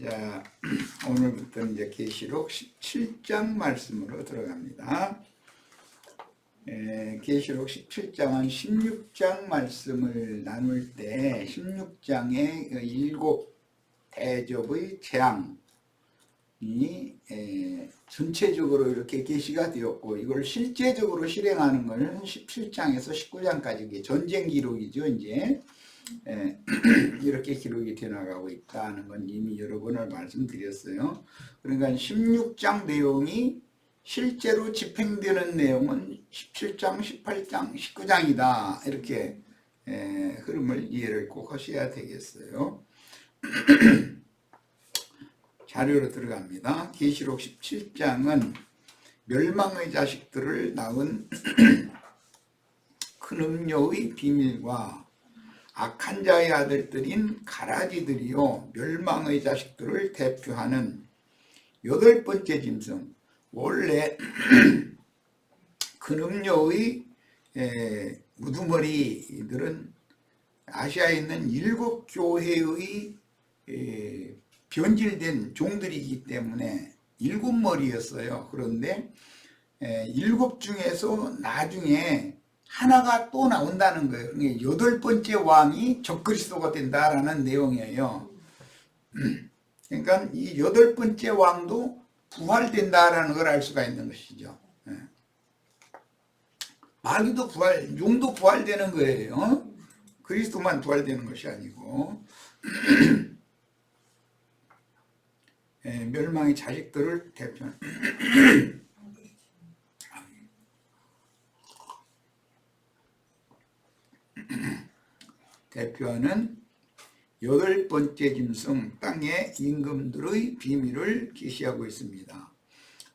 자, 오늘부터는 이제 계시록 17장 말씀으로 들어갑니다. 계시록 17장은 16장 말씀을 나눌 때 16장의 일곱 대접의 재앙이 전체적으로 이렇게 계시가 되었고, 이걸 실제적으로 실행하는 것은 17장에서 19장까지 전쟁 기록이죠. 이제 이렇게 기록이 되어나가고 있다는 건 이미 여러 번을 말씀드렸어요. 그러니까 16장 내용이 실제로 집행되는 내용은 17장, 18장, 19장이다. 이렇게 흐름을 이해를 꼭 하셔야 되겠어요. 자료로 들어갑니다. 계시록 17장은 멸망의 자식들을 낳은 큰 음녀의 비밀과 악한 자의 아들들인 가라지들이요 멸망의 자식들을 대표하는 여덟 번째 짐승. 원래 큰 음녀의 우두머리들은 아시아에 있는 일곱 교회의 변질된 종들이기 때문에 일곱 머리였어요. 그런데 일곱 중에서 나중에 하나가 또 나온다는 거예요. 그러니까 여덟 번째 왕이 적그리스도가 된다라는 내용이에요. 그러니까 이 여덟 번째 왕도 부활된다라는 걸 알 수가 있는 것이죠. 마귀도 용도 부활되는 거예요. 그리스도만 부활되는 것이 아니고 멸망의 자식들을 대표하는 여덟 번째 짐승 땅의 임금들의 비밀을 계시하고 있습니다.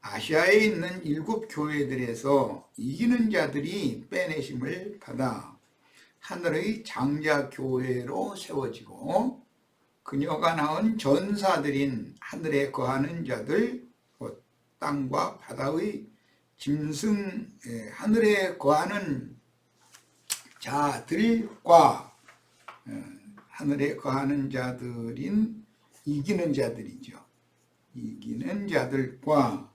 아시아에 있는 일곱 교회들에서 이기는 자들이 빼내심을 받아 하늘의 장자 교회로 세워지고, 그녀가 낳은 전사들인 하늘에 거하는 자들, 땅과 바다의 짐승, 하늘에 거하는 자들과 하늘에 거하는 자들인 이기는 자들이죠. 이기는 자들과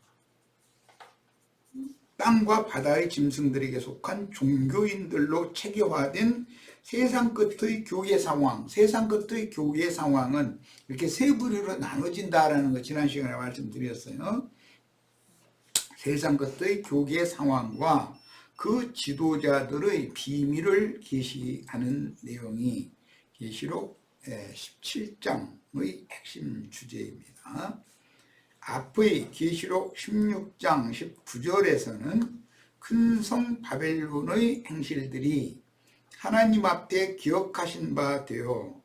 땅과 바다의 짐승들에게 속한 종교인들로 체계화된 세상 끝의 교회 상황. 세상 끝의 교회 상황은 이렇게 세 부류로 나눠진다라는 거 지난 시간에 말씀드렸어요. 세상 끝의 교회 상황과 그 지도자들의 비밀을 계시하는 내용이 계시록 17장의 핵심 주제입니다. 앞의 계시록 16장 19절에서는 큰 성 바벨론의 행실들이 하나님 앞에 기억하신 바 되어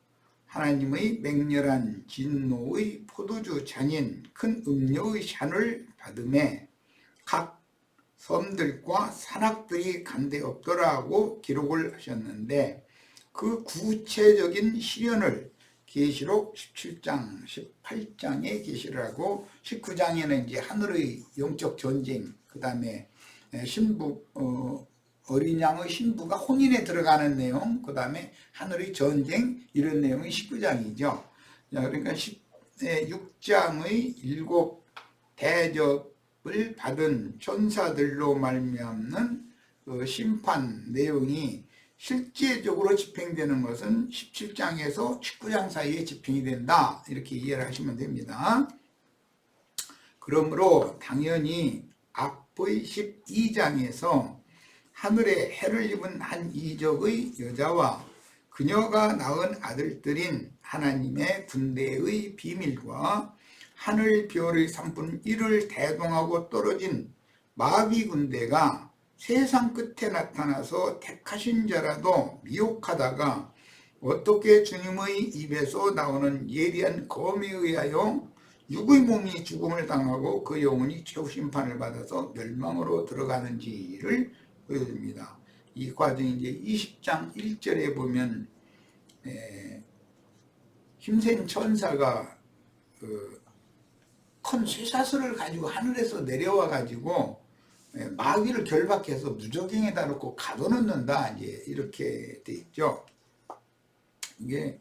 하나님의 맹렬한 진노의 포도주 잔인 큰 음료의 잔을 받음에 각 섬들과 산악들이 간데 없더라고 기록을 하셨는데, 그 구체적인 실현을 계시록 17장, 18장에 계시를 하고, 19장에는 이제 하늘의 영적 전쟁, 그 다음에 신부, 어린 양의 신부가 혼인에 들어가는 내용, 그 다음에 하늘의 전쟁, 이런 내용이 19장이죠. 그러니까 16장의 일곱 대접을 받은 천사들로 말미암는 그 심판 내용이 실제적으로 집행되는 것은 17장에서 19장 사이에 집행이 된다, 이렇게 이해를 하시면 됩니다. 그러므로 당연히 앞의 12장에서 하늘에 해를 입은 한 이적의 여자와 그녀가 낳은 아들들인 하나님의 군대의 비밀과 하늘 별의 3분의 1을 대동하고 떨어진 마귀 군대가 세상 끝에 나타나서 택하신 자라도 미혹하다가 어떻게 주님의 입에서 나오는 예리한 검에 의하여 육의 몸이 죽음을 당하고 그 영혼이 최후 심판을 받아서 멸망으로 들어가는지를 보여줍니다. 이 과정이 이제 20장 1절에 보면 힘센 천사가 큰 쇠사슬을 가지고 하늘에서 내려와 가지고 마귀를 결박해서 무저갱에다 놓고 가둬놓는다, 이제 이렇게 돼 있죠. 이게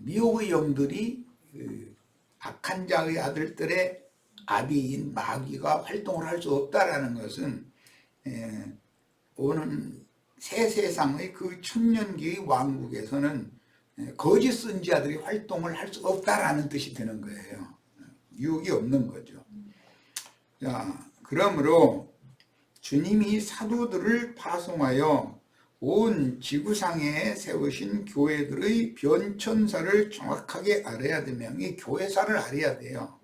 미혹의 영들이 악한 자의 아들들의 아비인 마귀가 활동을 할 수 없다라는 것은 오는 새 세상의 그 천년기의 왕국에서는 거짓 선지자들이 활동을 할 수 없다라는 뜻이 되는 거예요. 유혹이 없는 거죠. 자, 그러므로 주님이 사도들을 파송하여 온 지구상에 세우신 교회들의 변천사를 정확하게 알아야 되며, 이 교회사를 알아야 돼요.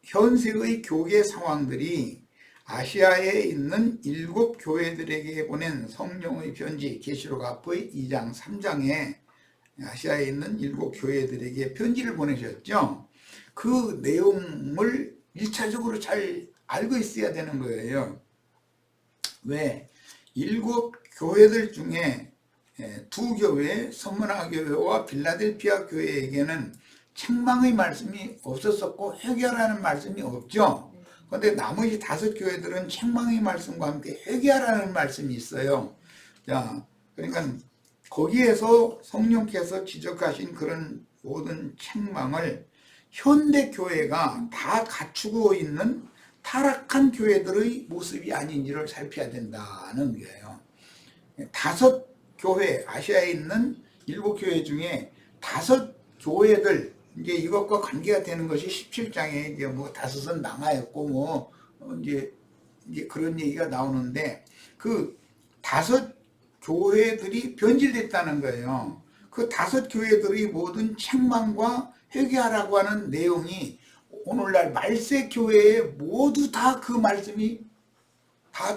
현세의 교계 상황들이 아시아에 있는 7 교회들에게 보낸 성령의 편지, 계시록 앞의 2장 3장에 아시아에 있는 7 교회들에게 편지를 보내셨죠. 그 내용을 1차적으로 잘 알고 있어야 되는 거예요. 왜? 7 교회들 중에 2 교회, 서머나 교회와 빌라델피아 교회에게는 책망의 말씀이 없었었고 회개하라는 말씀이 없죠. 그런데 나머지 5 교회들은 책망의 말씀과 함께 회개하라는 말씀이 있어요. 자, 그러니까 거기에서 성령께서 지적하신 그런 모든 책망을 현대 교회가 다 갖추고 있는 타락한 교회들의 모습이 아닌지를 살펴야 된다는 거예요. 5 교회, 아시아에 있는 7 교회 중에 5 교회들, 이제 이것과 관계가 되는 것이 17장에 이제 뭐 5은 망하였고 이제 그런 얘기가 나오는데, 그 5 교회들이 변질됐다는 거예요. 그 5 교회들의 모든 책망과 회개하라고 하는 내용이 오늘날 말세 교회에 모두 다 그 말씀이 다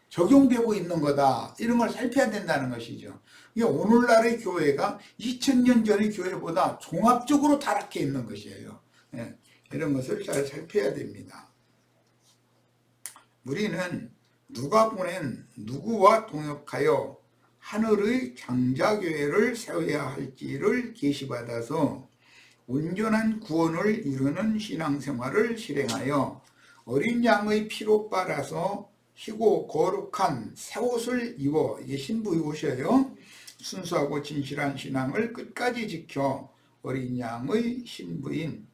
적용되고 있는 거다, 이런 걸 살펴야 된다는 것이죠. 이게 오늘날의 교회가 2000년 전의 교회보다 종합적으로 타락해 있는 것이에요. 이런 것을 잘 살펴야 됩니다. 우리는 누가 보낸 누구와 동역하여 하늘의 장자교회를 세워야 할지를 계시받아서 온전한 구원을 이루는 신앙생활을 실행하여 어린 양의 피로 빨아서 희고 거룩한 새 옷을 입어, 이게 신부의 옷이에요. 순수하고 진실한 신앙을 끝까지 지켜 어린 양의 신부인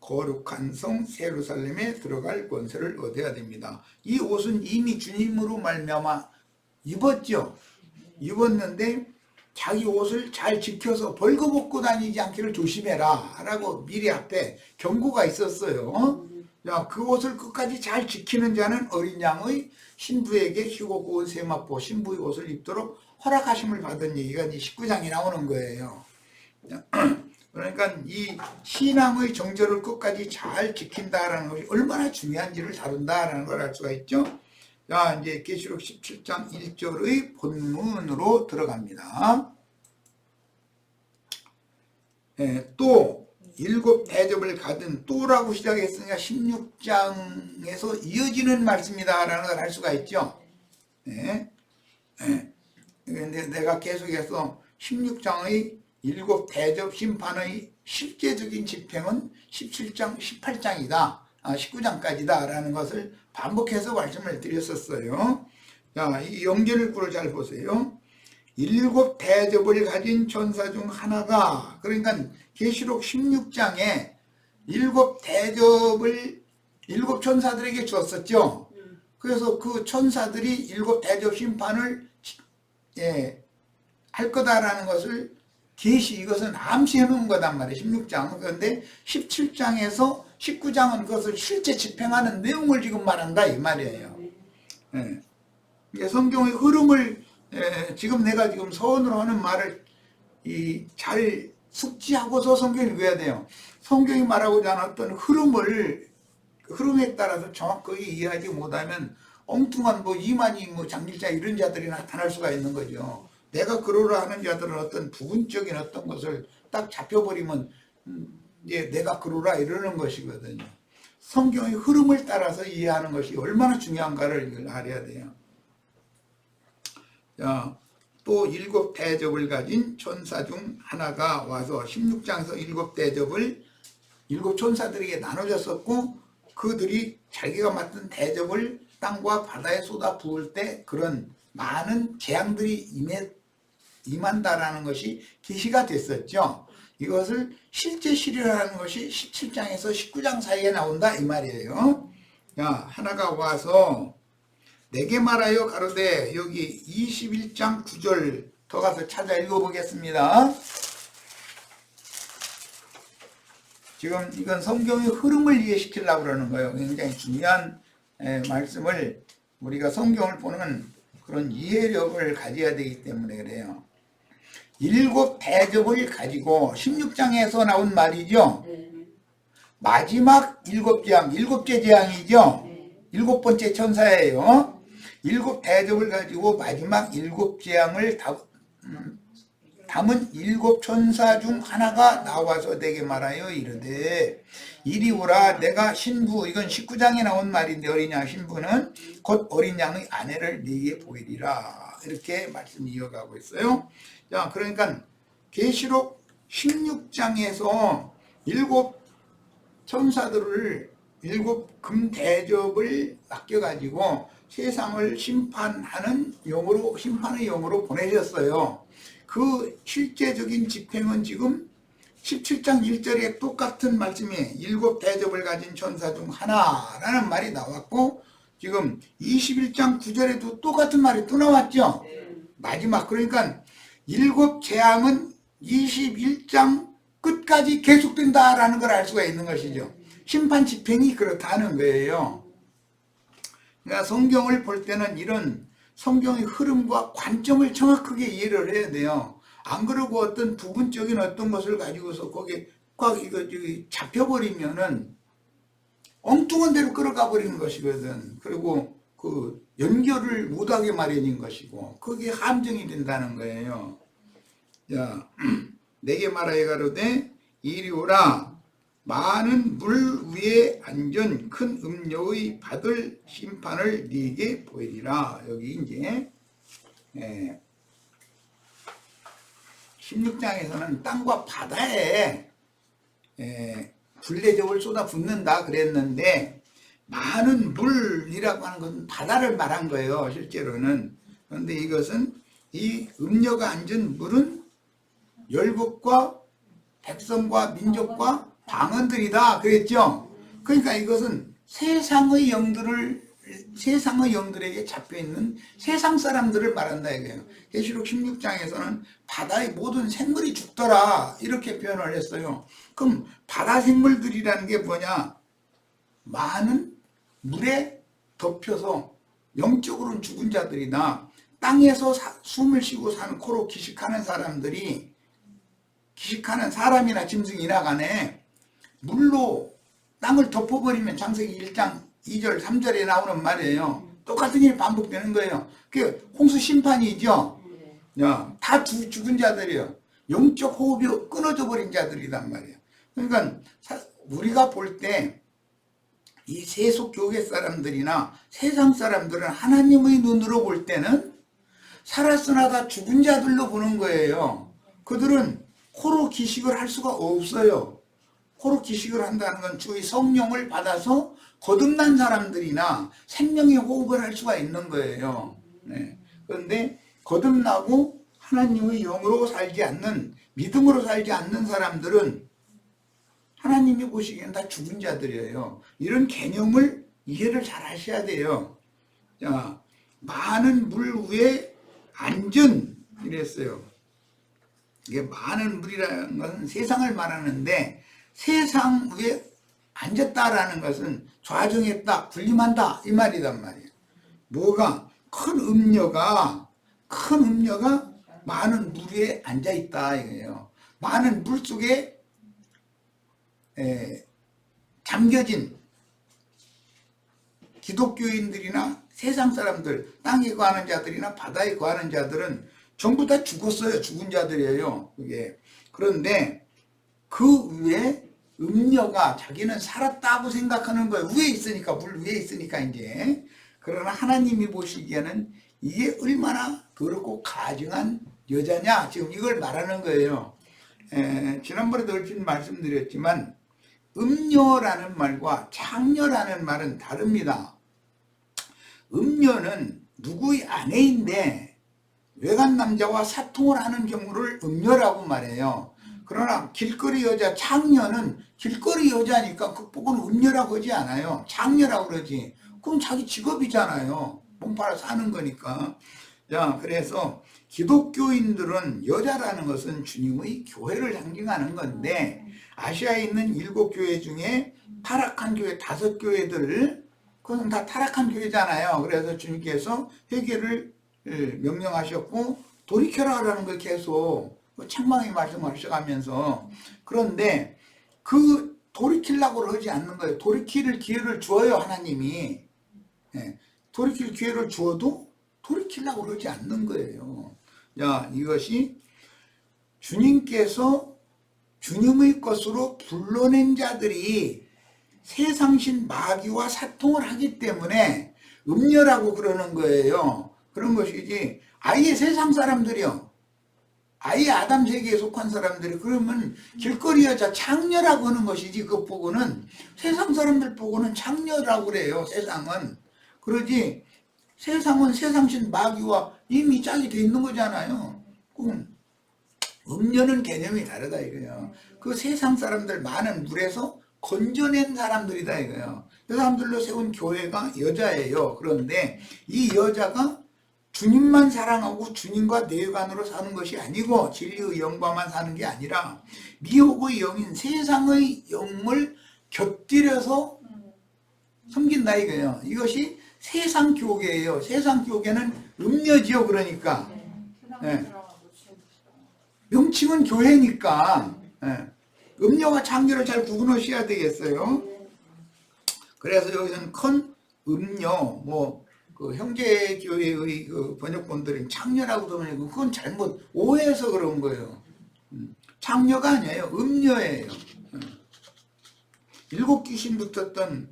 거룩한 성 예루살렘에 들어갈 권세를 얻어야 됩니다. 이 옷은 이미 주님으로 말미암아 입었죠. 입었는데 자기 옷을 잘 지켜서 벌거벗고 다니지 않기를 조심해라 라고 미리 앞에 경고가 있었어요. 자, 그 옷을 끝까지 잘 지키는 자는 어린 양의 신부에게 희고 고운 세마포 신부의 옷을 입도록 허락하심을 받은 얘기가 이제 19장에 나오는 거예요. 그러니까 이 신앙의 정절을 끝까지 잘 지킨다라는 것이 얼마나 중요한지를 다룬다라는 걸 알 수가 있죠. 자, 이제 계시록 17장 1절의 본문으로 들어갑니다. 또 7 대접을 가진, 또라고 시작했으니까 16장에서 이어지는 말씀이다라는 걸 알 수가 있죠. 그런데 내가 계속해서 16장의 7 대접 심판의 실제적인 집행은 17장, 18장이다. 19장까지다 라는 것을 반복해서 말씀을 드렸었어요. 자, 이 연결구를 잘 보세요. 7 대접을 가진 천사 중 하나가, 그러니까 계시록 16장에 7 대접을 7 천사들에게 주었었죠. 그래서 그 천사들이 7 대접 심판을 할 거다라는 것을 이것은 암시해 놓은 거단 말이에요. 16장은. 그런데 17장에서 19장은 그것을 실제 집행하는 내용을 지금 말한다 이 말이에요. 성경의 흐름을 지금 내가 지금 서원으로 하는 말을 잘 숙지하고서 성경을 읽어야 돼요. 성경이 말하고자 하는 어떤 흐름에 따라서 정확하게 이해하지 못하면 엉뚱한 이만희 장길자 이런 자들이 나타날 수가 있는 거죠. 내가 그러라 하는 자들은 어떤 부분적인 어떤 것을 딱 잡혀버리면 이제 내가 그러라 이러는 것이거든요. 성경의 흐름을 따라서 이해하는 것이 얼마나 중요한가를 알아야 돼요. 자, 또 7 대접을 가진 천사 중 하나가 와서 16장에서 7 대접을 7 천사들에게 나눠줬었고, 그들이 자기가 맡은 대접을 땅과 바다에 쏟아 부을 때 그런 많은 재앙들이 임한다라는 것이 계시가 됐었죠. 이것을 실제 실현하는 것이 17장에서 19장 사이에 나온다 이 말이에요. 자, 하나가 와서 내게 말하여 가로되, 여기 21장 9절 더 가서 찾아 읽어보겠습니다. 지금 이건 성경의 흐름을 이해시키려고 그러는 거예요. 굉장히 중요한 말씀을, 우리가 성경을 보는 그런 이해력을 가져야 되기 때문에 그래요. 일곱 대접을 가지고 16장에서 나온 말이죠. 마지막 일곱 재앙, 일곱째 재앙이죠. 일곱 번째 천사예요. 일곱 대접을 가지고 마지막 일곱 재앙을 담은 일곱 천사 중 하나가 나와서 내게 말하여 이르되, 이리 오라. 내가 신부, 이건 19장에 나온 말인데, 어린 양 신부는 곧 어린 양의 아내를 네게 보이리라. 이렇게 말씀 이어가고 있어요. 자, 그러니까 계시록 16장에서 일곱 천사들을 일곱 금 대접을 맡겨가지고 세상을 심판하는 영으로, 심판의 영으로 보내셨어요. 그 실제적인 집행은 지금 17장 1절에 똑같은 말씀이 일곱 대접을 가진 천사 중 하나라는 말이 나왔고, 지금 21장 9절에도 똑같은 말이 또 나왔죠. 마지막, 그러니까 일곱 재앙은 21장 끝까지 계속된다라는 걸 알 수가 있는 것이죠. 심판 집행이 그렇다는 거예요. 그러니까 성경을 볼 때는 이런 성경의 흐름과 관점을 정확하게 이해를 해야 돼요. 안 그러고 어떤 부분적인 어떤 것을 가지고서 거기에 꽉 이거 잡혀버리면은 엉뚱한 대로 끌어가 버리는 것이거든. 그리고 그 연결을 못하게 마련인 것이고, 그게 함정이 된다는 거예요. 자, 내게 말하여 가로되 이리 오라. 많은 물 위에 앉은 큰 음녀의 받을 심판을 네게 보이리라. 여기 이제 16장에서는 땅과 바다에 불대접을 쏟아붓는다 그랬는데, 많은 물이라고 하는 것은 바다를 말한 거예요, 실제로는. 그런데 이것은 이 음녀가 앉은 물은 열국과 백성과 민족과 방언들이다 그랬죠. 그러니까 이것은 세상의 영들에게 잡혀있는 세상 사람들을 말한다 이거예요. 계시록 16장에서는 바다의 모든 생물이 죽더라 이렇게 표현을 했어요. 그럼 바다 생물들이라는 게 뭐냐? 많은 물에 덮여서 영적으로는 죽은 자들이나 땅에서 숨을 쉬고 사는, 코로 기식하는 사람들이, 기식하는 사람이나 짐승이나 간에 물로 땅을 덮어버리면 창세기 1장 2절 3절에 나오는 말이에요. 똑같은 일이 반복되는 거예요. 그게 홍수 심판이죠. 다 죽은 자들이에요. 영적 호흡이 끊어져 버린 자들이란 말이에요. 그러니까 우리가 볼 때 이 세속 교회 사람들이나 세상 사람들은 하나님의 눈으로 볼 때는 살았으나 다 죽은 자들로 보는 거예요. 그들은 코로 기식을 할 수가 없어요. 코로 기식을 한다는 건 주의 성령을 받아서 거듭난 사람들이나 생명의 호흡을 할 수가 있는 거예요. 그런데 거듭나고 하나님의 영으로 살지 않는, 믿음으로 살지 않는 사람들은 하나님이 보시기엔 다 죽은 자들이에요. 이런 개념을 이해를 잘 하셔야 돼요. 자, 많은 물 위에 앉은 이랬어요. 이게 많은 물이라는 것은 세상을 말하는데, 세상 위에 앉았다라는 것은 좌정했다, 군림한다 이 말이란 말이에요. 뭐가? 큰 음녀가 많은 물 위에 앉아있다 이거예요. 많은 물 속에 잠겨진 기독교인들이나 세상 사람들, 땅에 거하는 자들이나 바다에 거하는 자들은 전부 다 죽었어요. 죽은 자들이에요. 그게. 그런데 그 위에 음녀가 자기는 살았다고 생각하는 거예요. 위에 있으니까, 물 위에 있으니까 이제. 그러나 하나님이 보시기에는 이게 얼마나 더럽고 가증한 여자냐, 지금 이걸 말하는 거예요. 지난번에도 얼핏 말씀드렸지만 음녀라는 말과 창녀라는 말은 다릅니다. 음녀는 누구의 아내인데 외간 남자와 사통을 하는 경우를 음녀라고 말해요. 그러나 길거리 여자 창녀는 길거리 여자니까 극복은 음녀라고 하지 않아요. 창녀라고 그러지. 그럼 자기 직업이잖아요. 몸팔아 사는 거니까. 자, 그래서 기독교인들은 여자라는 것은 주님의 교회를 상징하는 건데, 아시아에 있는 7교회 중에 타락한 교회 5교회들, 그건 다 타락한 교회잖아요. 그래서 주님께서 회개를 명령하셨고 돌이켜라 하라는 걸 계속 책망의 말씀을 하셔가면서, 그런데 그 돌이키려고 하지 않는 거예요. 돌이킬 기회를 주어요, 하나님이. 돌이킬 기회를 주어도 돌이키려고 하지 않는 거예요. 자, 이것이 주님께서 주님의 것으로 불러낸 자들이 세상신 마귀와 사통을 하기 때문에 음녀라고 그러는 거예요. 그런 것이지, 아예 세상 사람들이요, 아예 아담 세계에 속한 사람들이 그러면 길거리 여자 창녀라고 하는 것이지, 그거 보고는 세상 사람들 보고는 창녀라고 그래요. 세상은 그러지, 세상은 세상신 마귀와 이미 짝이 돼 있는 거잖아요. 음녀는 개념이 다르다 이거예요. 그 세상 사람들 많은 물에서 건져낸 사람들이다 이거예요. 그 사람들로 세운 교회가 여자예요. 그런데 이 여자가 주님만 사랑하고 주님과 내관으로 사는 것이 아니고 진리의 영과만 사는 게 아니라 미혹의 영인 세상의 영을 곁들여서 섬긴다 이거예요. 이것이 세상 교계예요. 세상 교계는 음녀지요. 그러니까 명칭은 교회니까 음녀와 창녀를 잘 구분하셔야 되겠어요. 그래서 여기서는 큰 음녀, 그 형제교회의 그 번역본들은 창녀라고 그러면 그건 잘못 오해해서 그런 거예요. 창녀가 아니에요. 음녀예요. 7 귀신 붙었던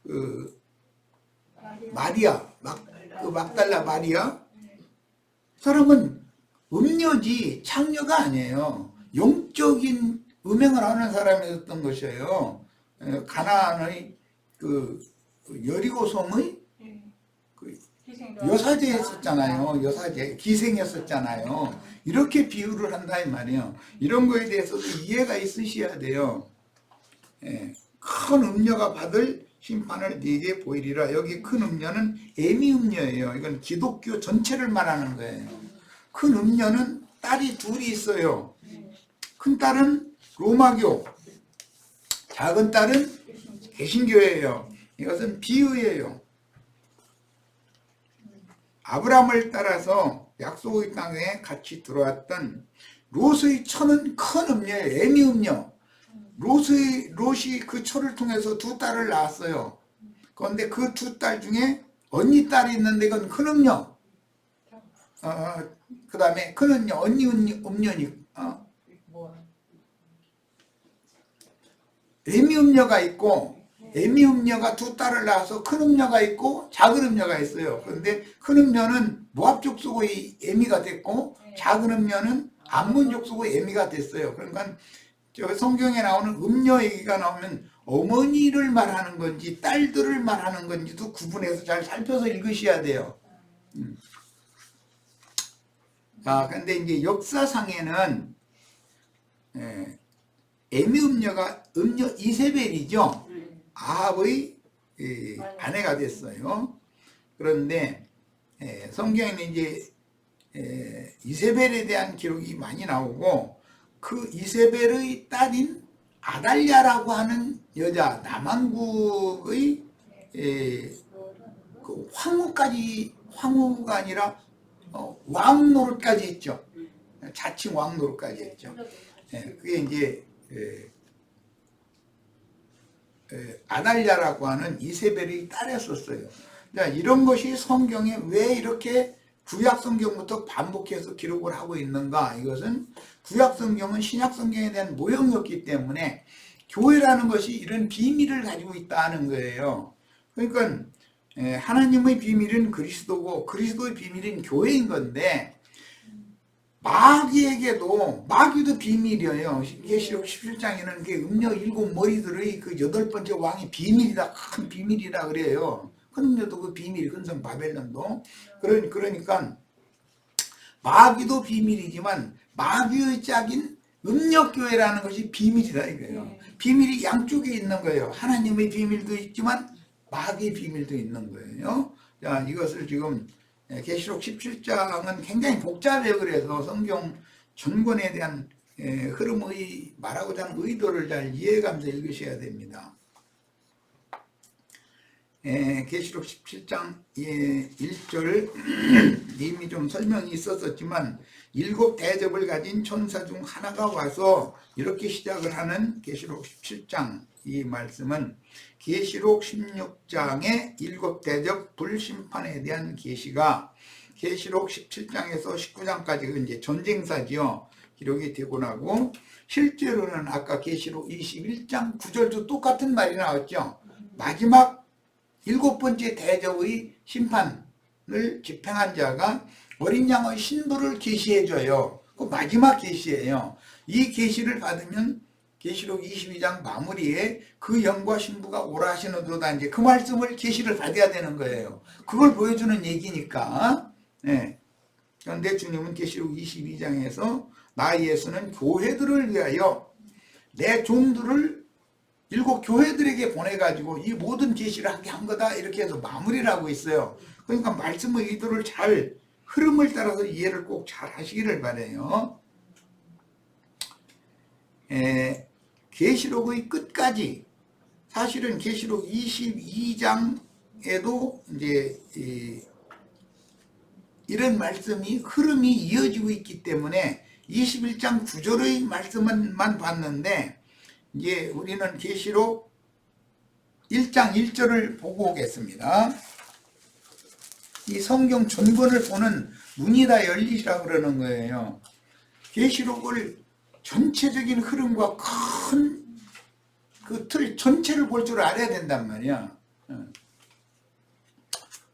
그 마리아, 그 막달라 마리아, 사람은 음녀지 창녀가 아니에요. 영적인 음행을 하는 사람이었던 것이에요. 가나안의 그 여리고성의 그 여사제였었잖아요. 여사제, 기생이었었잖아요. 이렇게 비유를 한다 이 말이에요. 이런 거에 대해서도 이해가 있으셔야 돼요. 큰 음녀가 받을 심판을 네게 보이리라. 여기 큰 음녀는 애미 음녀예요. 이건 기독교 전체를 말하는 거예요. 큰 음녀는 딸이 둘이 있어요. 큰 딸은 로마교, 작은 딸은 개신교예요. 이것은 비유예요. 아브라함을 따라서 약속의 땅에 같이 들어왔던 롯의 처는 큰 음녀예요. 애미 음녀. 롯이 그 처를 통해서 2 딸을 낳았어요. 그런데 그 2 딸 중에 언니 딸이 있는데 이건 큰 음녀. 그 다음에 큰 음녀, 언니 음녀니. 애미 음녀가 있고, 애미 음녀가 2 딸을 낳아서 큰 음녀가 있고 작은 음녀가 있어요. 그런데 큰 음녀는 모압 족속의 애미가 됐고 작은 음녀는 암몬 족속의 애미가 됐어요. 그러니까 저 성경에 나오는 음녀 얘기가 나오면 어머니를 말하는 건지 딸들을 말하는 건지도 구분해서 잘 살펴서 읽으셔야 돼요. 근데 이제 역사상에는 애미 음녀가 음녀 이세벨이죠. 아합의 아내가 됐어요. 그런데 성경에는 이제 이세벨에 대한 기록이 많이 나오고, 그 이세벨의 딸인 아달랴라고 하는 여자, 남한국의 그 황후가 아니라 왕 노릇까지 했죠. 자칭 왕 노릇까지 했죠. 그게 이제 아달랴라고 하는 이세벨의 딸이었어요. 이런 것이 성경에 왜 이렇게 구약 성경부터 반복해서 기록을 하고 있는가? 이것은 구약 성경은 신약 성경에 대한 모형이었기 때문에 교회라는 것이 이런 비밀을 가지고 있다는 거예요. 그러니까 하나님의 비밀은 그리스도고 그리스도의 비밀은 교회인 건데, 마귀도 비밀이에요. 계시록 17장에는 그 음녀 7머리들의 그 8번째 왕이 비밀이다, 큰 비밀이라 그래요. 큰 음녀도 그 비밀이, 근성 바벨론도. 그러니까 마귀도 비밀이지만 마귀의 짝인 음력교회라는 것이 비밀이다 이거예요. 네. 비밀이 양쪽에 있는 거예요. 하나님의 비밀도 있지만 마귀의 비밀도 있는 거예요. 자, 이것을 지금 계시록 17장은 굉장히 복잡해요. 그래서 성경 전권에 대한 흐름의 말하고자 하는 의도를 잘 이해하면서 읽으셔야 됩니다. 계시록 17장 1절 이미 좀 설명이 있었지만 일곱 대접을 가진 천사 중 하나가 와서 이렇게 시작을 하는 계시록 17장 이 말씀은 계시록 16장의 일곱 대접 불심판에 대한 계시가 계시록 17장에서 19장까지가 이제 전쟁사지요. 기록이 되고 나고 실제로는 아까 계시록 21장 9절도 똑같은 말이 나왔죠. 마지막 일곱 번째 대접의 심판을 집행한 자가 어린 양의 신부를 계시해줘요. 그 마지막 계시예요. 이 계시를 받으면 계시록 22장 마무리에 그 영과 신부가 오라 하시는도다 이제 그 말씀을 계시를 받아야 되는 거예요. 그걸 보여주는 얘기니까. 네. 그런데 주님은 계시록 22장에서 나 예수는 교회들을 위하여 내 종들을 일곱 교회들에게 보내가지고 이 모든 계시를 하게 한 거다 이렇게 해서 마무리를 하고 있어요. 그러니까 말씀의 의도를 잘 흐름을 따라서 이해를 꼭 잘 하시기를 바라요. 계시록의 끝까지 사실은 계시록 22장에도 이제 이런 말씀이 흐름이 이어지고 있기 때문에 21장 9절의 말씀만 봤는데 이제 우리는 계시록 1장 1절을 보고 오겠습니다. 이 성경 전권을 보는 눈이 다 열리시라고 그러는 거예요. 계시록을 전체적인 흐름과 큰 그 틀 전체를 볼 줄 알아야 된단 말이야.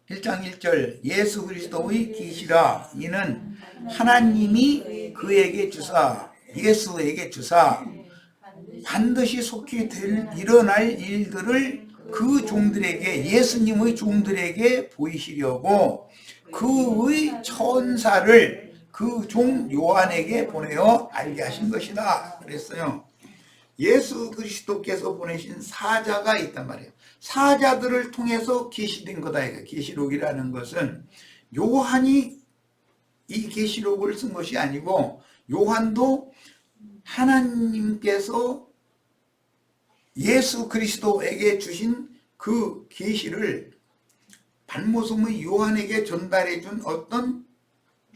1장 1절 예수 그리스도의 계시라 이는 하나님이 그에게 주사 예수에게 주사 반드시 속히 일어날 일들을 그 종들에게 예수님의 종들에게 보이시려고 그의 천사를 그 종 요한에게 보내어 알게 하신 것이다 그랬어요. 예수 그리스도께서 보내신 사자가 있단 말이에요. 사자들을 통해서 계시된 거다. 계시록이라는 것은 요한이 이 계시록을 쓴 것이 아니고 요한도 하나님께서 예수 그리스도에게 주신 그 계시를 반모섬의 요한에게 전달해 준 어떤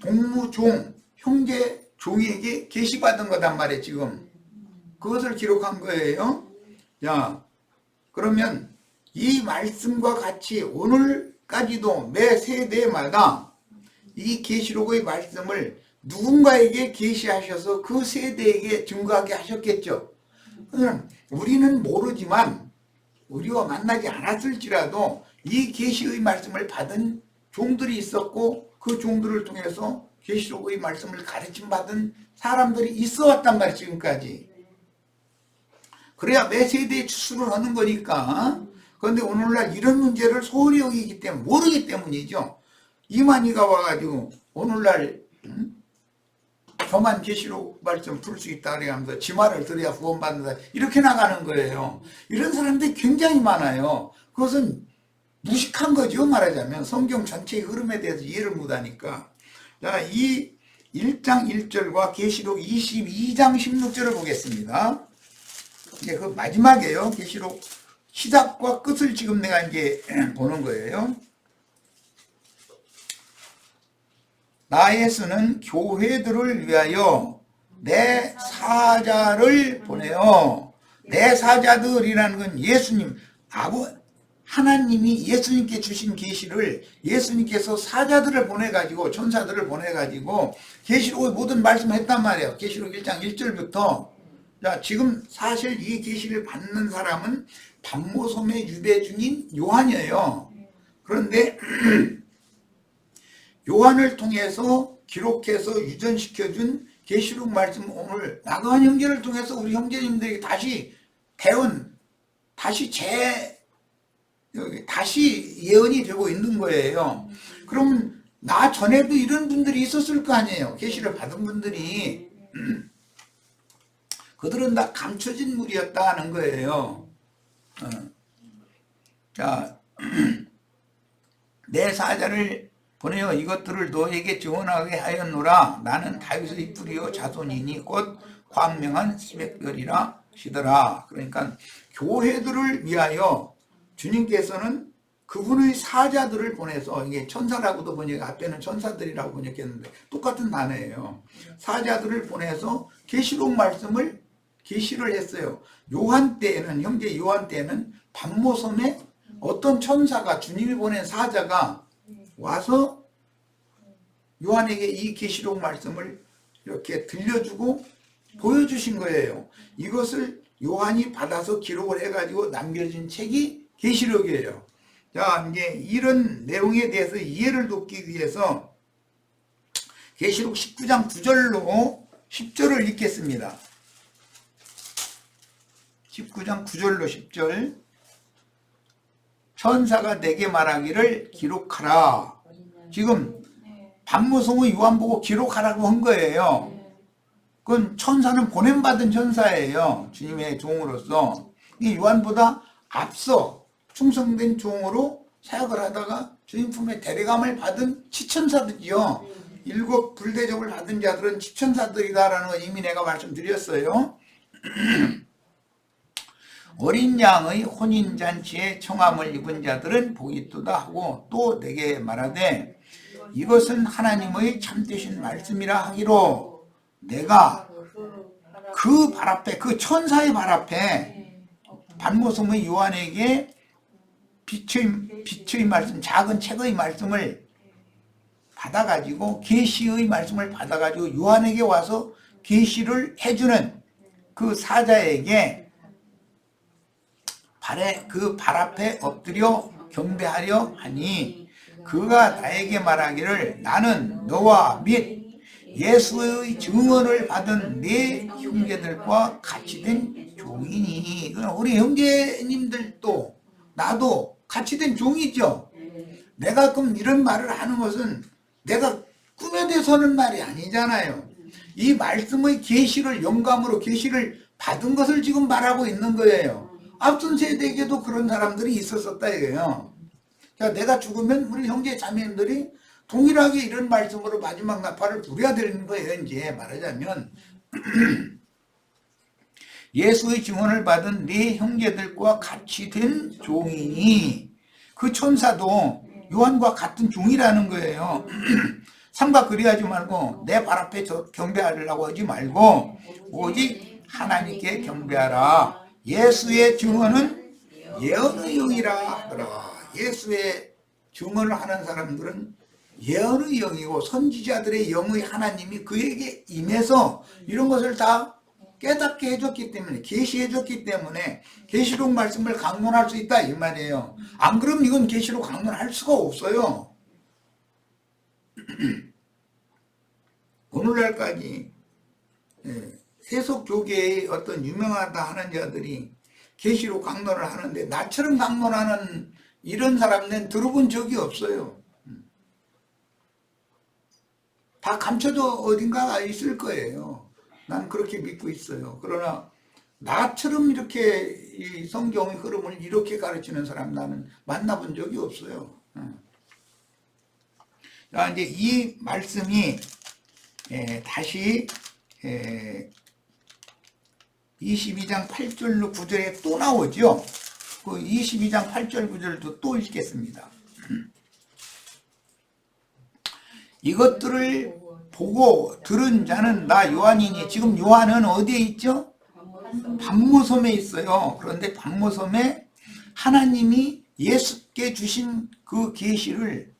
동무종, 형제 종에게 계시받은 거단 말이에요. 지금 그것을 기록한 거예요. 자, 그러면 이 말씀과 같이 오늘까지도 매 세대마다 이 계시록의 말씀을 누군가에게 계시하셔서 그 세대에게 증거하게 하셨겠죠. 그러면 우리는 모르지만 우리와 만나지 않았을지라도 이 계시의 말씀을 받은 종들이 있었고 그 종들을 통해서 계시록의 말씀을 가르침 받은 사람들이 있어 왔단 말이에요. 지금까지. 그래야 매 세대에 추수를 하는 거니까. 그런데 오늘날 이런 문제를 소홀히 여기기 때문에 모르기 때문이죠. 이만희가 와가지고 오늘날 저만 계시록 말씀 풀 수 있다 그래가면서 지 말을 들어야 구원받는다 이렇게 나가는 거예요. 이런 사람들이 굉장히 많아요. 그것은 무식한 거죠. 말하자면 성경 전체의 흐름에 대해서 이해를 못하니까. 자, 이 1장 1절과 계시록 22장 16절을 보겠습니다. 이제 그 마지막이에요. 계시록 시작과 끝을 지금 내가 이제 보는 거예요. 나 예수는 교회들을 위하여 내 사자를 보내요. 내 사자들이라는 건 예수님, 하나님이 예수님께 주신 계시를 예수님께서 사자들을 보내가지고 천사들을 보내가지고 계시록의 모든 말씀을 했단 말이에요. 계시록 1장 1절부터. 자, 지금 사실 이 계시를 받는 사람은 반모섬의 유배 중인 요한이에요. 그런데 요한을 통해서 기록해서 유전시켜준 계시록 말씀 오늘 나그한 형제를 통해서 우리 형제님들에게 다시 다시 예언이 되고 있는 거예요. 그럼 나 전에도 이런 분들이 있었을 거 아니에요. 계시를 받은 분들이. 그들은 다 감춰진 무리였다 하는 거예요. 자, 내 사자를 보내어 이것들을 너에게 증언하게 하였노라. 나는 다윗의 뿌리요 자손이니 곧 광명한 시백별이라 시더라. 그러니까 교회들을 위하여 주님께서는 그분의 사자들을 보내서, 이게 천사라고도 번역, 앞에는 천사들이라고 번역했는데 똑같은 단어예요. 사자들을 보내서 계시록 말씀을 계시를 했어요. 요한 때에는, 형제 요한 때에는 반모섬에 어떤 천사가, 주님이 보낸 사자가 와서 요한에게 이 계시록 말씀을 이렇게 들려주고 보여주신 거예요. 이것을 요한이 받아서 기록을 해가지고 남겨진 책이 계시록이에요. 자, 이제 이런 내용에 대해서 이해를 돕기 위해서 계시록 19장 9절로 10절을 읽겠습니다. 19장 9절로 10절. 천사가 내게 말하기를 기록하라. 지금 반모섬의 요한 보고 기록하라고 한 거예요. 그건 천사는 보냄받은 천사예요. 주님의 종으로서. 이 요한보다 앞서 충성된 종으로 사역을 하다가 주님 품에 데려감을 받은 치천사들이요. 7 불대접을 받은 자들은 치천사들이다라는 걸 이미 내가 말씀드렸어요. 어린 양의 혼인잔치에 청함을 입은 자들은 복이 있도다 하고 또 내게 말하되 이것은 하나님의 참되신 말씀이라 하기로 내가 그 발 앞에, 그 천사의 발 앞에 반모섬의 요한에게 빛의 말씀, 작은 책의 말씀을 받아가지고, 계시의 말씀을 받아가지고 요한에게 와서 계시를 해주는 그 사자에게 그 발 앞에 엎드려 경배하려 하니 그가 나에게 말하기를 나는 너와 및 예수의 증언을 받은 네 형제들과 같이 된 종이니. 우리 형제님들도 나도 같이 된 종이죠. 내가 그럼 이런 말을 하는 것은 내가 꿈에 대해서는 말이 아니잖아요. 이 말씀의 계시를, 영감으로 계시를 받은 것을 지금 말하고 있는 거예요. 앞선 세대에게도 그런 사람들이 있었었다 이거예요. 자, 내가 죽으면 우리 형제 자매님들이 동일하게 이런 말씀으로 마지막 나팔을 불어야 되는 거예요. 이제 말하자면 예수의 증언을 받은 네 형제들과 같이 된 종이니, 그 천사도 요한과 같은 종이라는 거예요. 삼가 그리하지 말고 내 발 앞에 경배하려고 하지 말고 오직 하나님께 경배하라. 예수의 증언은 예언의 영이라 하더라. 예수의 증언을 하는 사람들은 예언의 영이고 선지자들의 영의 하나님이 그에게 임해서 이런 것을 다 깨닫게 해줬기 때문에, 계시해줬기 때문에 계시록 말씀을 강론할 수 있다 이 말이에요. 안 그러면 이건 계시록 강론할 수가 없어요. 오늘날까지 세속교계의 어떤 유명하다 하는 자들이 계시록 강론을 하는데 나처럼 강론하는 이런 사람들은 들어본 적이 없어요. 다 감춰져 어딘가가 있을 거예요. 난 그렇게 믿고 있어요. 그러나 나처럼 이렇게 이 성경의 흐름을 이렇게 가르치는 사람 나는 만나본 적이 없어요. 자, 이제 이 말씀이 다시 22장 8절로 9절에 또 나오죠. 그 22장 8절 9절도 또 읽겠습니다. 이것들을 보고 들은 자는 나 요한이니. 지금 요한은 어디에 있죠? 반모섬에 있어요. 그런데 반모섬에 하나님이 예수께 주신 그 계시를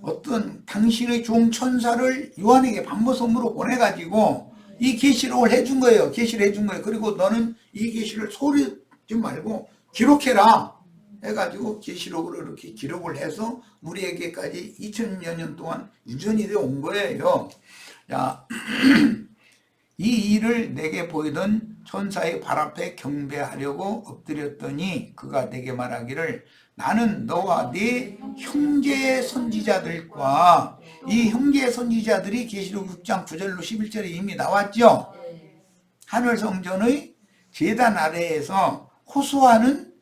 어떤 당신의 종 천사를 요한에게 반모섬으로 보내가지고 이 계시록을 해준 거예요. 계시를 해준 거예요. 그리고 너는 이 계시를 소리지 말고 기록해라 해가지고 계시록으로 이렇게 기록을 해서 우리에게까지 2000여 년 동안 유전이 되어 온 거예요. 자, 이 일을 내게 보이던 천사의 발 앞에 경배하려고 엎드렸더니 그가 내게 말하기를 나는 너와 네 형제의 선지자들과, 이 형제의 선지자들이 계시록 6장 9절로 11절에 이미 나왔죠. 하늘 성전의 제단 아래에서 호소하는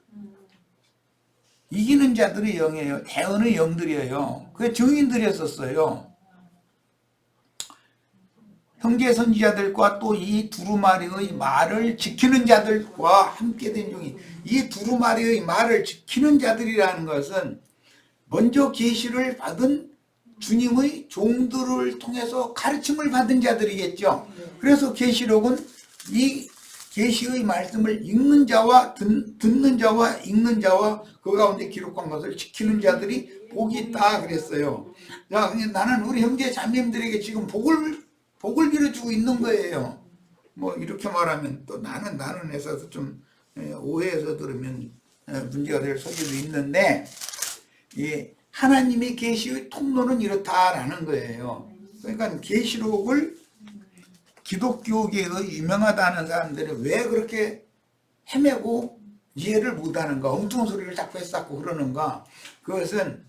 이기는 자들의 영이에요. 대언의 영들이에요. 그게 증인들이었었어요. 형제 선지자들과 또 이 두루마리의 말을 지키는 자들과 함께 된 종이, 이 두루마리의 말을 지키는 자들이라는 것은 먼저 계시를 받은 주님의 종들을 통해서 가르침을 받은 자들이겠죠. 그래서 계시록은 이 계시의 말씀을 읽는 자와 듣는 자와 읽는 자와 그 가운데 기록한 것을 지키는 자들이 복이 있다 그랬어요. 자, 나는 우리 형제 자매님들에게 지금 복을 빌어주고 있는 거예요. 뭐 이렇게 말하면 또 나는 해서 좀 오해해서 들으면 문제가 될 소지도 있는데, 이 하나님의 계시의 통로는 이렇다라는 거예요. 그러니까 계시록을 기독교계의 유명하다는 사람들이 왜 그렇게 헤매고 이해를 못하는가, 엉뚱한 소리를 자꾸 했었고 그러는가. 그것은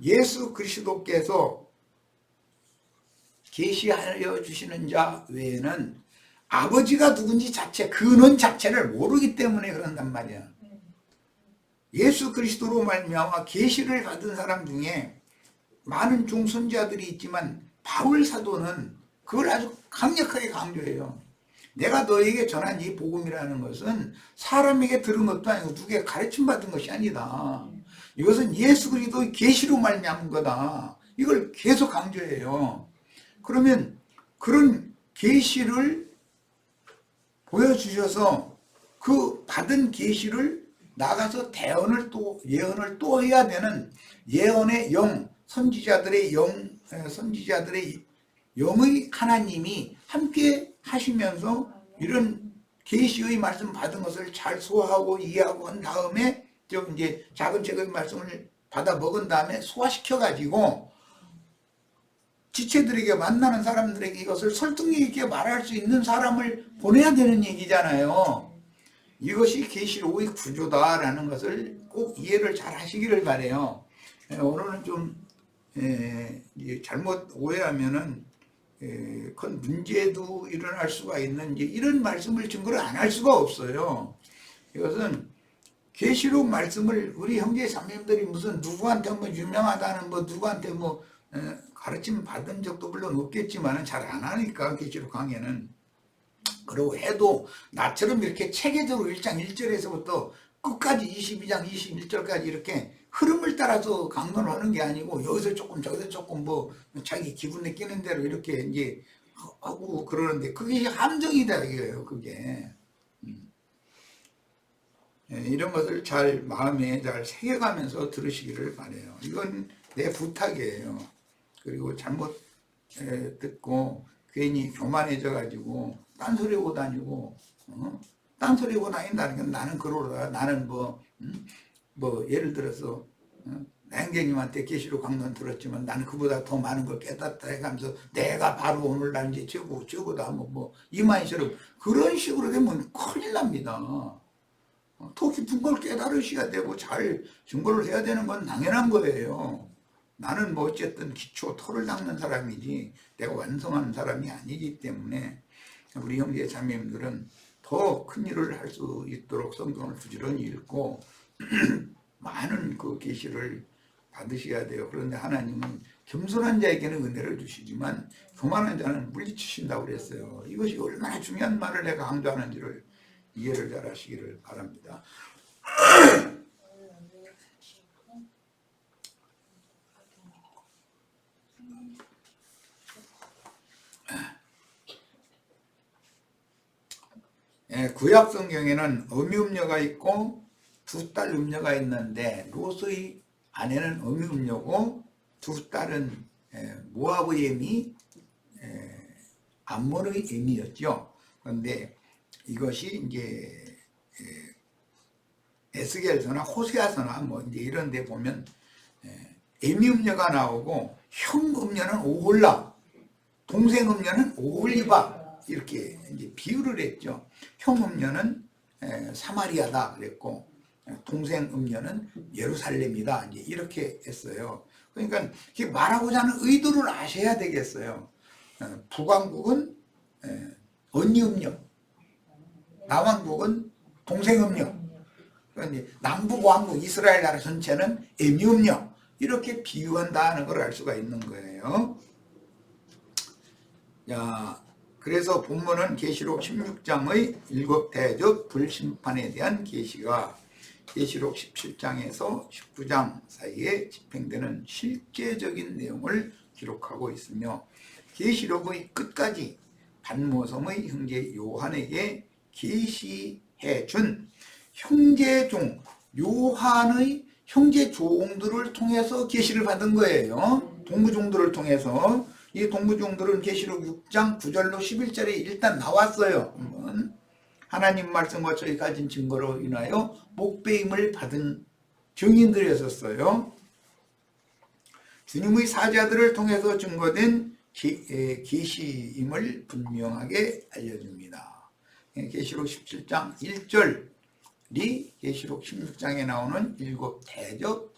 예수 그리스도께서 계시하여 주시는 자 외에는 아버지가 누군지 근원 자체를 모르기 때문에 그런단 말이야. 예수 그리스도로 말미암아 계시를 받은 사람 중에 많은 종선자들이 있지만 바울 사도는 그걸 아주 강력하게 강조해요. 내가 너에게 전한 이 복음이라는 것은 사람에게 들은 것도 아니고 누구에게 가르침 받은 것이 아니다. 이것은 예수 그리스도의 계시로 말미암은 거다. 이걸 계속 강조해요. 그러면 그런 계시를 보여주셔서 그 받은 계시를 나가서 예언을 또 해야 되는 예언의 영, 선지자들의 영의 하나님이 함께 하시면서 이런 계시의 말씀 받은 것을 잘 소화하고 이해하고 한 다음에 좀 이제 작은 책의 말씀을 받아 먹은 다음에 소화시켜 가지고 지체들에게, 만나는 사람들에게 이것을 설득력 있게 말할 수 있는 사람을 보내야 되는 얘기잖아요. 이것이 계시록의 구조다라는 것을 꼭 이해를 잘 하시기를 바래요. 오늘은 좀 잘못 오해하면은 큰 문제도 일어날 수가 있는 이런 말씀을 증거를 안 할 수가 없어요. 이것은 계시록 말씀을 우리 형제 자매님들이 무슨 누구한테 뭐 유명하다는 뭐 누구한테 뭐 가르침 받은 적도 물론 없겠지만 잘 안 하니까 계시록 강의는. 그리고 해도 나처럼 이렇게 체계적으로 1장 1절에서부터 끝까지 22장 21절까지 이렇게 흐름을 따라서 강론을 하는 게 아니고 여기서 조금 저기서 조금 뭐 자기 기분에 끼는 대로 이렇게 이제 하고 그러는데 그게 함정이다 이거예요. 그게 이런 것을 잘 마음에 잘 새겨가면서 들으시기를 바래요. 이건 내 부탁이에요. 그리고 잘못 듣고 괜히 교만해져 가지고 딴소리하고 다니고 딴소리하고 다닌다는 건 나는 그러다 나는 뭐 예를 들어서 행제님한테 계시록 강론 들었지만 나는 그보다 더 많은 걸 깨닫다 해가면서 내가 바로 오늘날 이제 최고다 뭐 이만희처럼 그런 식으로 되면 큰일 납니다. 더 깊은 걸 깨달으셔야 되고 잘 증거를 해야 되는 건 당연한 거예요. 나는 뭐 어쨌든 기초 토를 닦는 사람이지 내가 완성하는 사람이 아니기 때문에 우리 형제 자매님들은 더 큰 일을 할 수 있도록 성경을 부지런히 읽고 많은 그 계시를 받으셔야 돼요. 그런데 하나님은 겸손한 자에게는 은혜를 주시지만 교만한 자는 물리치신다고 그랬어요. 이것이 얼마나 중요한 말을 내가 강조하는지를 이해를 잘 하시기를 바랍니다. 구약 성경에는 어미음녀가 있고 두 딸 음녀가 있는데 롯의 아내는 어미음녀고 두 딸은 모압의 애미 암몬의 애미였죠. 그런데 이것이 이제 에스겔서나 호세아서나 뭐 이제 이런 데 보면 애미 음녀가 나오고 형 음녀는 오홀라, 동생 음녀는 오홀리바 이렇게 이제 비유를 했죠. 형 음녀는 사마리아다 그랬고 동생 음녀는 예루살렘이다 이제 이렇게 했어요. 그러니까 말하고자 하는 의도를 아셔야 되겠어요. 북왕국은 언니 음녀, 남왕국은 동생음력. 그런데 남북 왕국 이스라엘 나라 전체는 애미음력. 이렇게 비유한다는 걸 알 수가 있는 거예요. 자, 그래서 본문은 계시록 16장의 일곱 대접 불심판에 대한 계시가 계시록 17장에서 19장 사이에 집행되는 실제적인 내용을 기록하고 있으며 계시록의 끝까지 반모섬의 형제 요한에게 계시해 준 형제종 요한의 형제종들을 통해서 계시를 받은 거예요. 동부종들을 통해서. 이 동부종들은 계시록 6장 9절로 11절에 일단 나왔어요. 하나님 말씀과 저희 가진 증거로 인하여 목배임을 받은 증인들이었어요. 주님의 사자들을 통해서 증거된 계시임을 분명하게 알려줍니다. 계시록 17장 1절이 계시록 16장에 나오는 일곱 대접,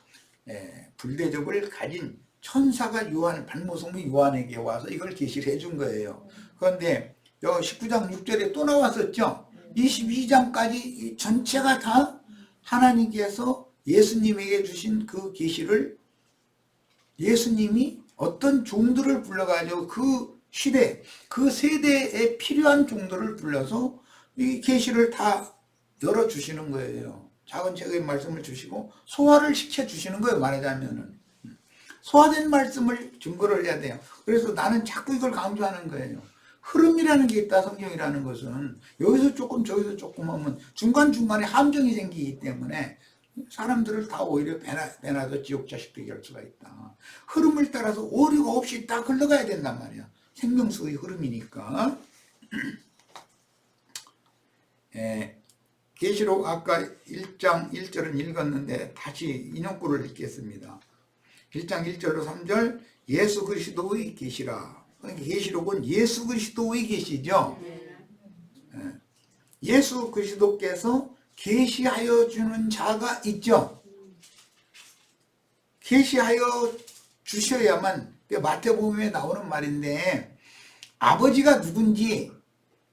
불대접을 가진 천사가 요한, 반모섬의 요한에게 와서 이걸 계시를 해준 거예요. 그런데 19장 6절에 또 나왔었죠. 22장까지 전체가 다 하나님께서 예수님에게 주신 그 계시를 예수님이 어떤 종들을 불러가지고 그 시대, 그 세대에 필요한 종들을 불러서 이 계시를 다 열어주시는 거예요. 작은 책의 말씀을 주시고 소화를 시켜주시는 거예요. 말하자면은. 소화된 말씀을 증거를 해야 돼요. 그래서 나는 자꾸 이걸 강조하는 거예요. 흐름이라는 게 있다. 성경이라는 것은 여기서 조금 저기서 조금 하면 중간중간에 함정이 생기기 때문에 사람들을 다 오히려 배나서 지옥 자식되게 할 수가 있다. 흐름을 따라서 오류가 없이 딱 흘러가야 된단 말이야. 생명수의 흐름이니까. 계시록 아까 1장 1절은 읽었는데 다시 인용구를 읽겠습니다. 1장 1절로 3절 예수 그리스도의 계시라. 계시록은 예수 그리스도의 계시죠. 예수 그리스도께서 계시하여 주는 자가 있죠. 계시하여 주셔야만, 마태복음에 나오는 말인데 아버지가 누군지,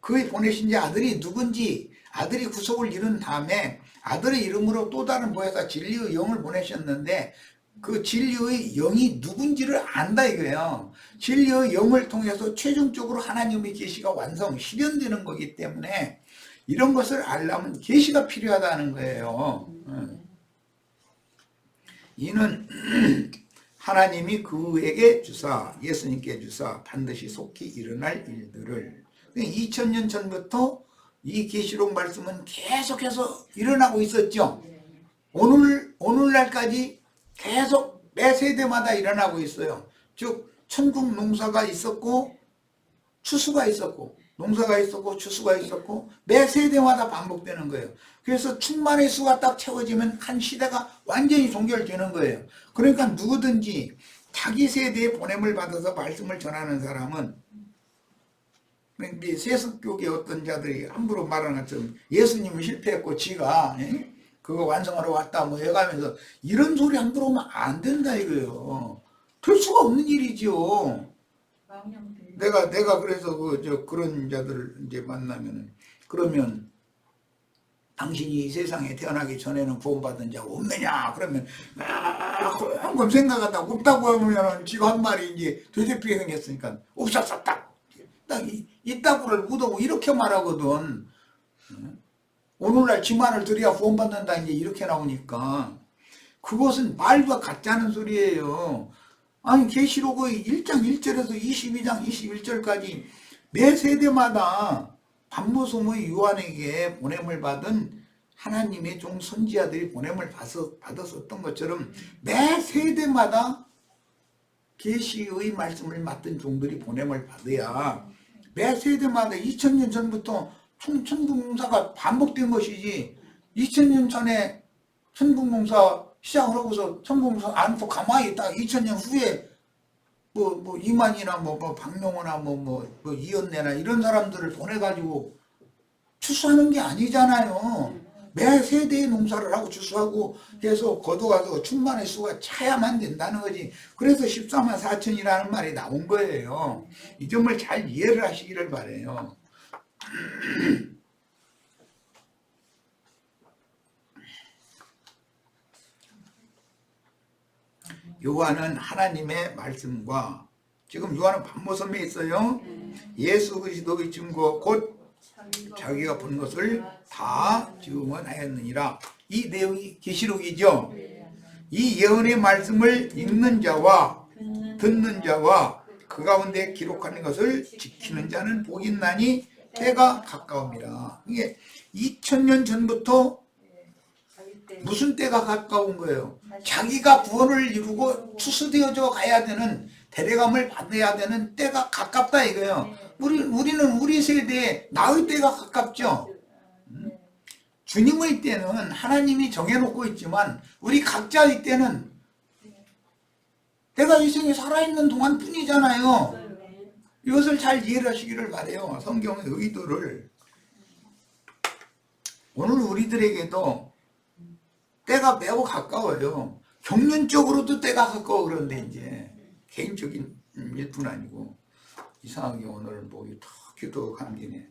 그의 보내신 자 아들이 누군지, 아들이 구속을 이룬 다음에 아들의 이름으로 또 다른 보혜사 진리의 영을 보내셨는데 그 진리의 영이 누군지를 안다 이거예요. 진리의 영을 통해서 최종적으로 하나님의 계시가 완성, 실현되는 거기 때문에 이런 것을 알려면 계시가 필요하다는 거예요. 이는 하나님이 그에게 주사, 예수님께 주사 반드시 속히 일어날 일들을 2000년 전부터 이 계시록 말씀은 계속해서 일어나고 있었죠. 오늘날까지 계속 매 세대마다 일어나고 있어요. 즉 천국 농사가 있었고 추수가 있었고 농사가 있었고 추수가 있었고 매 세대마다 반복되는 거예요. 그래서 충만의 수가 딱 채워지면 한 시대가 완전히 종결되는 거예요. 그러니까 누구든지 자기 세대에 보냄을 받아서 말씀을 전하는 사람은 세속교계 어떤 자들이 함부로 말하는 것처럼 예수님은 실패했고 지가 그거 완성하러 왔다 뭐 해가면서 이런 소리 함부로 하면 안 된다 이거예요. 될 수가 없는 일이죠. 내가 그래서 그런 자들을 이제 만나면은 그러면 당신이 이 세상에 태어나기 전에는 구원받은 자가 없느냐 그러면 한번 생각하다 없다고 하면 지가 한 말이 이제 되새피게 생겼으니까 없었어 딱 있다고를 묻어고 이렇게 말하거든. 오늘날 지만을 드려야 구원받는다 이제 이렇게 나오니까 그것은 말과 같지 않은 소리예요. 아니 계시록의 1장 1절에서 22장 21절까지 매 세대마다 반모섬의 요한에게 보냄을 받은 하나님의 종 선지자들이 보냄을 받았었던 것처럼 매 세대마다 계시의 말씀을 맡은 종들이 보냄을 받아야 매 세대마다 2000년 전부터 천국농사가 반복된 것이지 2000년 전에 천국농사 시작을 하고서 천국농사 안 하고 가만히 있다가 2000년 후에 뭐 이만이나 뭐 박용호나 뭐 이연내나 이런 사람들을 보내가지고 추수하는 게 아니잖아요. 매 세대의 농사를 하고 추수하고 해서 거둬가서 충만의 수가 차야만 된다는 거지. 그래서 14만 4천이라는 말이 나온 거예요. 이 점을 잘 이해를 하시기를 바라요. 요한은 하나님의 말씀과 지금 요한은 반모섬에 있어요. 예수 그리스도의 증거 곧 자기가 본 것을 다 증언하였느니라. 이 내용이 계시록이죠. 이 예언의 말씀을 읽는 자와 듣는 자와 그 가운데 기록하는 것을 지키는 자는 복이 있나니 때가 가까웁니다. 이게 2000년 전부터 무슨 때가 가까운 거예요? 자기가 구원을 이루고 추수되어져 가야 되는, 데려감을 받아야 되는 때가 가깝다 이거예요. 우리는 우리 세대에 나의 때가 가깝죠. 주님의 때는 하나님이 정해놓고 있지만 우리 각자의 때는 내가 이 생에 살아있는 동안 뿐이잖아요. 이것을 잘 이해를 하시기를 바라요. 성경의 의도를. 오늘 우리들에게도 때가 매우 가까워요. 경륜적으로도 때가 가까워. 그런데 이제 개인적인 일뿐 아니고 이상하게 오늘 목이 탁 기도 감기네.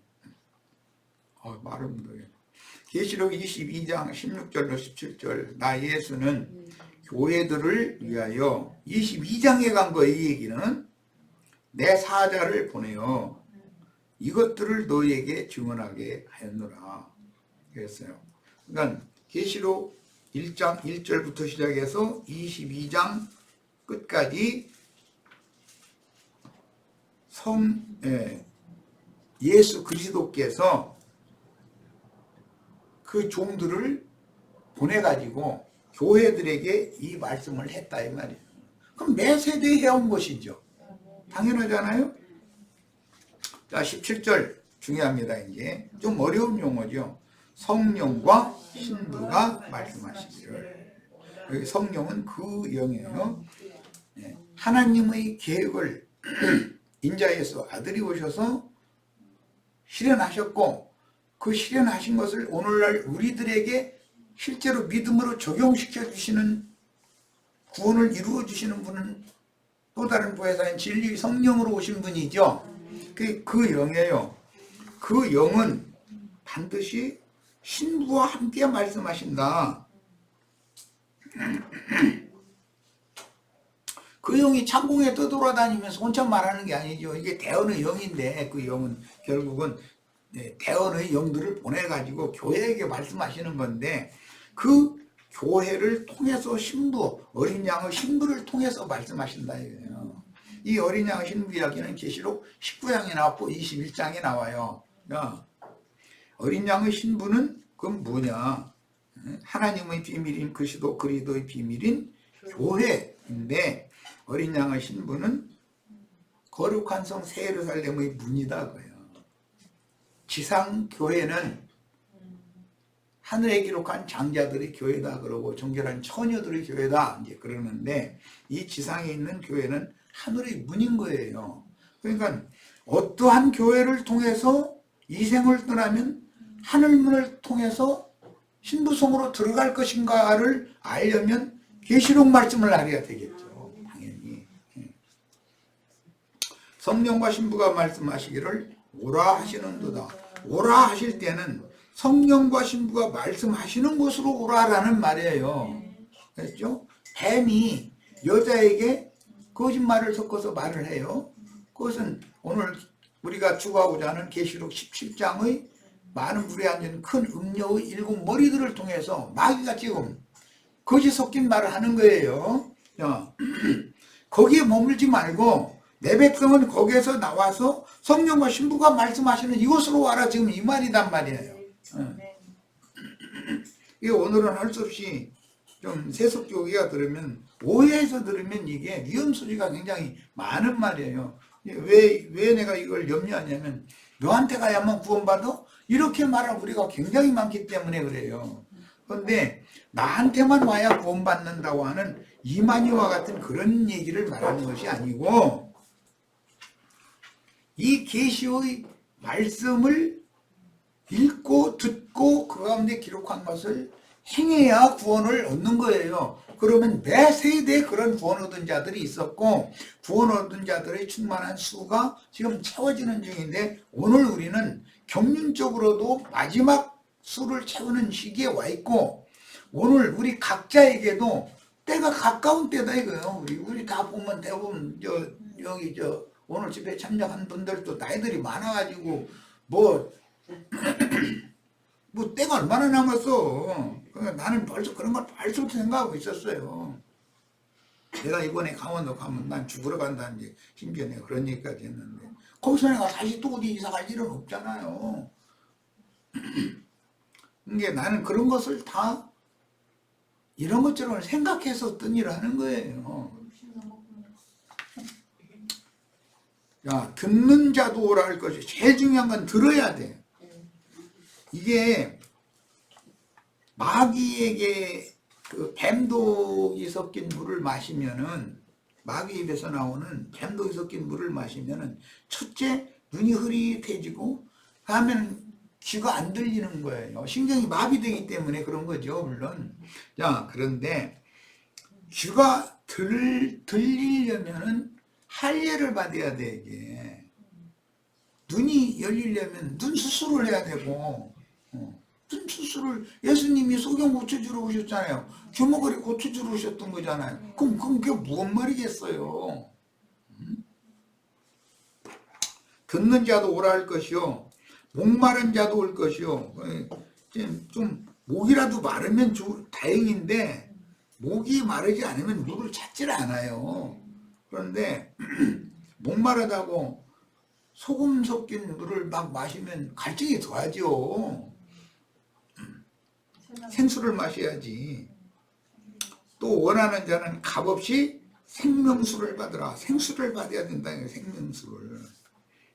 말을 못하겠네. 계시록 22장 16절로 17절 나 예수는 교회들을 위하여 22장에 간 거예요. 이 얘기는 내 사자를 보내어 이것들을 너희에게 증언하게 하였노라 그랬어요. 그러니까 계시록 1장 1절부터 시작해서 22장 끝까지 예수 그리스도께서 그 종들을 보내가지고 교회들에게 이 말씀을 했다 이 말이에요. 그럼 매 세대에 해온 것이죠. 당연하잖아요. 자 17절 중요합니다. 이제 좀 어려운 용어죠. 성령과 신부가 말씀하시기를. 여기 성령은 그 영이에요. 하나님의 계획을 인자에서 아들이 오셔서 실현하셨고 그 실현하신 것을 오늘날 우리들에게 실제로 믿음으로 적용시켜 주시는, 구원을 이루어 주시는 분은 또 다른 보혜사인 진리의 성령으로 오신 분이죠. 그 영이에요. 그 영은 반드시 신부와 함께 말씀하신다. 그 영이 창공에 떠돌아다니면서 혼자 말하는 게 아니죠. 이게 대언의 영인데 그 영은 결국은 대언의 영들을 보내가지고 교회에게 말씀하시는 건데 그 교회를 통해서 신부, 어린 양의 신부를 통해서 말씀하신다 이거예요. 이 어린 양의 신부 이야기는 계시록 19장에 나왔고 21장에 나와요. 어린 양의 신부는 그건 뭐냐? 하나님의 비밀인 그리스도의 비밀인 교회인데 어린 양의 신부는 거룩한 성 새 예루살렘의 문이다 그래요. 지상 교회는 하늘에 기록한 장자들의 교회다 그러고 정결한 처녀들의 교회다 이제 그러는데 이 지상에 있는 교회는 하늘의 문인 거예요. 그러니까 어떠한 교회를 통해서 이 생을 떠나면 하늘문을 통해서 신부성으로 들어갈 것인가를 알려면 계시록 말씀을 알아야 되겠죠. 당연히. 성령과 신부가 말씀하시기를 오라 하시는도다. 오라 하실 때는 성령과 신부가 말씀하시는 곳으로 오라라는 말이에요. 그렇죠? 뱀이 여자에게 거짓말을 섞어서 말을 해요. 그것은 오늘 우리가 추구하고자 하는 계시록 17장의 많은 불에 앉은 큰 음녀의 7머리들을 통해서 마귀가 지금 거짓 섞인 말을 하는 거예요. 거기에 머물지 말고 내 백성은 거기에서 나와서 성령과 신부가 말씀하시는 이곳으로 와라 지금 이 말이단 말이에요. 이게 오늘은 할 수 없이 좀 세속교기가 들으면 오해해서 들으면 이게 위험 소지가 굉장히 많은 말이에요. 왜 내가 이걸 염려하냐면 너한테 가야만 구원받아? 이렇게 말할 우리가 굉장히 많기 때문에 그래요. 그런데 나한테만 와야 구원받는다고 하는 이만희와 같은 그런 얘기를 말하는 것이 아니고 이 계시의 말씀을 읽고 듣고 그 가운데 기록한 것을 행해야 구원을 얻는 거예요. 그러면 매 세대에 그런 구원 얻은 자들이 있었고 구원 얻은 자들의 충만한 수가 지금 채워지는 중인데 오늘 우리는 경륜적으로도 마지막 수를 채우는 시기에 와 있고 오늘 우리 각자에게도 때가 가까운 때다 이거요. 우리 다 보면 대부분 여기 오늘 집회 참여한 분들도 나이들이 많아가지고 뭐 때가 얼마나 남았어. 그러니까 나는 벌써 그런 걸 벌써부터 생각하고 있었어요. 내가 이번에 강원도 가면 난 죽으러 간다는 게 심지어 내가 그런 얘기까지 했는데 거기서 내가 다시 또 어디 이사 갈 일은 없잖아요. 그러니까 나는 그런 것을 다 이런 것처럼 생각해서 뜬 일을 하는 거예요. 야, 듣는 자도 오라 할 것이 제일 중요한 건 들어야 돼. 이게 마귀에게 그 뱀독이 섞인 물을 마시면은 마귀 입에서 나오는 뱀독이 섞인 물을 마시면은 첫째 눈이 흐릿해지고 다음에는 귀가 안 들리는 거예요. 신경이 마비되기 때문에 그런 거죠, 물론. 자, 그런데 귀가 들리려면은 할례를 받아야 돼, 이게. 눈이 열리려면 눈 수술을 해야 되고, 눈 수술을 예수님이 소경 고쳐주러 오셨잖아요. 주먹을 고쳐주러 오셨던 거잖아요. 그럼 그게 무슨 말이겠어요? 듣는 자도 오라 할 것이요. 목마른 자도 올 것이요. 좀 목이라도 마르면 다행인데 목이 마르지 않으면 물을 찾질 않아요. 그런데 목마르다고 소금 섞인 물을 막 마시면 갈증이 더하죠. 생수를 마셔야지. 또 원하는 자는 값없이 생명수를 받으라. 생수를 받아야 된다. 생명수를.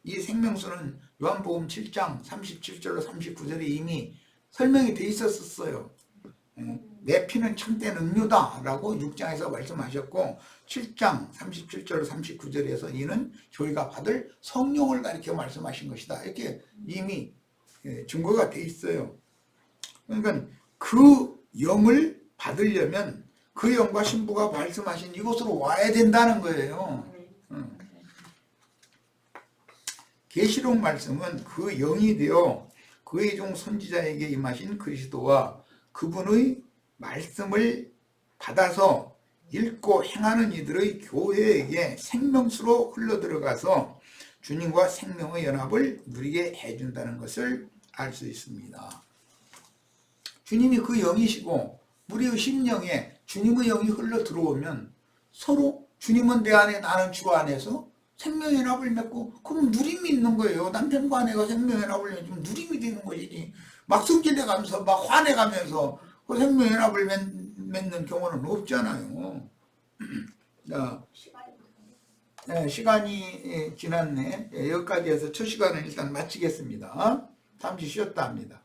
이 생명수는 요한복음 7장 37절로 39절에 이미 설명이 돼 있었어요. 내 피는 참된 음료다 라고 6장에서 말씀하셨고 7장 37절로 39절에서 이는 저희가 받을 성령을 가리켜 말씀하신 것이다. 이렇게 이미 증거가 돼 있어요. 그러니까 그 영을 받으려면 그 영과 신부가 말씀하신 이곳으로 와야 된다는 거예요. 계시록 말씀은 그 영이 되어 그의 종 선지자에게 임하신 그리스도와 그분의 말씀을 받아서 읽고 행하는 이들의 교회에게 생명수로 흘러들어가서 주님과 생명의 연합을 누리게 해준다는 것을 알 수 있습니다. 주님이 그 영이시고 우리의 심령에 주님의 영이 흘러 들어오면 서로 주님은 내 안에 나는 주 안에서 생명연합을 맺고 그럼 누림이 있는 거예요. 남편과 아내가 생명연합을 맺으면 누림이 되는 것이지. 막 승질내가면서 막 화내가면서 그 생명연합을 맺는 경우는 없잖아요. 자, 시간이 지났네. 여기까지 해서 첫 시간을 일단 마치겠습니다. 잠시 쉬었다 합니다.